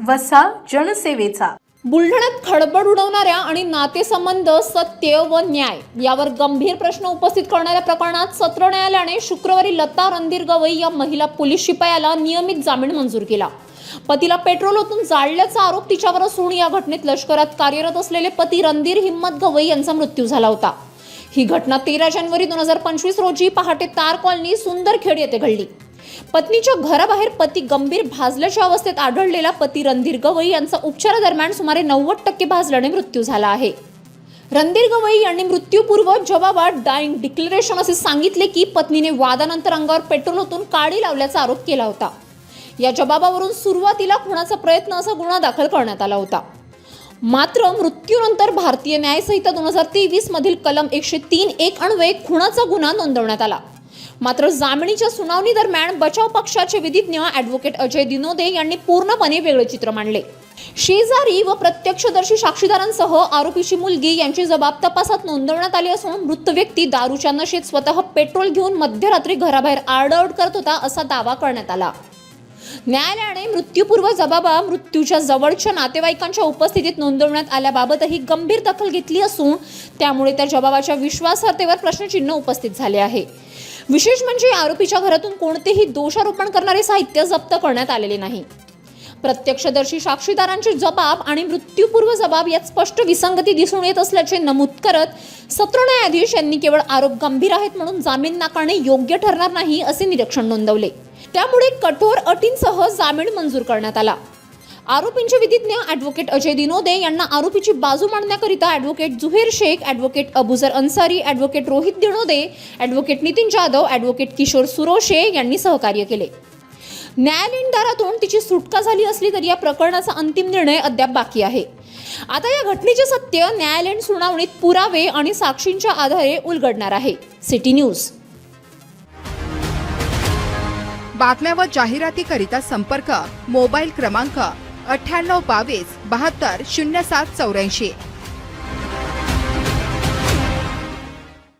वसा जनसेवेचा. बुलढाण्यात खळबळ उडवणाऱ्या आणि नातेसंबंध, सत्य व न्याय यावर गंभीर प्रश्न उपस्थित करणाऱ्या प्रकरणात सत्र न्यायालयाने शुक्रवारी लता रणधीर गवई या महिला पोलीस शिपायाला नियमित जामीन मंजूर केला. पतीला पेट्रोल ओतून जाळल्याचा आरोप तिच्यावर असून या घटनेत लष्करात कार्यरत असलेले पती रणधीर हिम्मत गवई यांचा मृत्यू झाला होता. ही घटना 13 जानेवारी 2025 रोजी पहाटे तार कॉलनी सुंदरखेड येथे घडली. पत्नीच्या घराबाहेर पती गंभीर भाजल्याच्या अवस्थेत आढळलेला पती रणधीर गवई यांचा उपचारादरम्यान सुमारे 90% भाजल्याने मृत्यू झाला आहे. रणधीर गवई यांनी मृत्यूपूर्व जबाबात डाईंग डिक्लेरेशन असे सांगितले की पत्नीने वादानंतर अंगावर पेट्रोल ओतून काडी लावल्याचा आरोप केला होता. या जबाबावरून सुरुवातीला खुनाचा प्रयत्न असा गुन्हा दाखल करण्यात आला होता. मात्र मृत्यूनंतर भारतीय न्यायसंहिता 2023 मधील कलम 103(1) अन्वये खुनाचा गुन्हा नोंदवण्यात आला. मात्र जामिनीच्या सुनावणी दरम्यान बचाव पक्षाचे विधिज्ञ ॲडव्होकेट अजय दिनोदे यांनी पूर्णपणे वेगळे चित्र मांडले. शेजारी व प्रत्यक्षदर्शी साक्षीदारांसह आरोपीची मुलगी यांची जबाब तपासात नोंदवण्यात आली असून मृत व्यक्ती दारूच्या नशेत स्वतः पेट्रोल घेऊन मध्यरात्री घराबाहेर आरडाओरड करत होता असा दावा करण्यात आला. न्यायालयाने मृत्यूपूर्व जबाबा मृत्यूच्या जवळच्या नातेवाईकांच्या उपस्थितीत नोंदवण्यात आल्याबाबतही गंभीर दखल घेतली असून त्यामुळे त्या जबाबाच्या विश्वासार्हतेवर प्रश्नचिन्ह उपस्थित झाले आहे. विशेष म्हणजे आरोपीच्या घरातून कोणतेही दोषारोपण करणारे साहित्य जप्त करण्यात आलेले नाही. प्रत्यक्षदर्शी साक्षीदारांचे जबाब आणि मृत्यूपूर्व जबाब यात स्पष्ट विसंगती दिसून येत असल्याचे नमूद करत सत्र न्यायाधीश यांनी केवळ आरोप गंभीर आहेत म्हणून जामीन नाकारणे योग्य ठरणार नाही असे निरीक्षण नोंदवले. त्यामुळे कठोर अटींसह जामीन मंजूर करण्यात आला. आरोपींचे विधिज्ञ ॲडव्होकेट अजय दिनोदे यांना आरोपीची बाजू मांडण्याकरिता advocate Juher Shaikh, advocate Abuzar Ansari, advocate Rohit Dinode, advocate Nitin Jadhav, advocate Kishor Suroshe यांनी सहकार्य केले. न्यायालयीन दारातून तिची सुटका झाली असली तरी या प्रकरणाचा अंतिम निर्णय अद्याप बाकी आहे. आता या घटनेचे सत्य न्यायालयीन सुनावणीत पुरावे आणि साक्षींच्या आधारे उलगडणार आहे. City news. बातम्या व जाहिरातीकरिता संपर्क मोबाईल क्रमांक 9822 72 0784.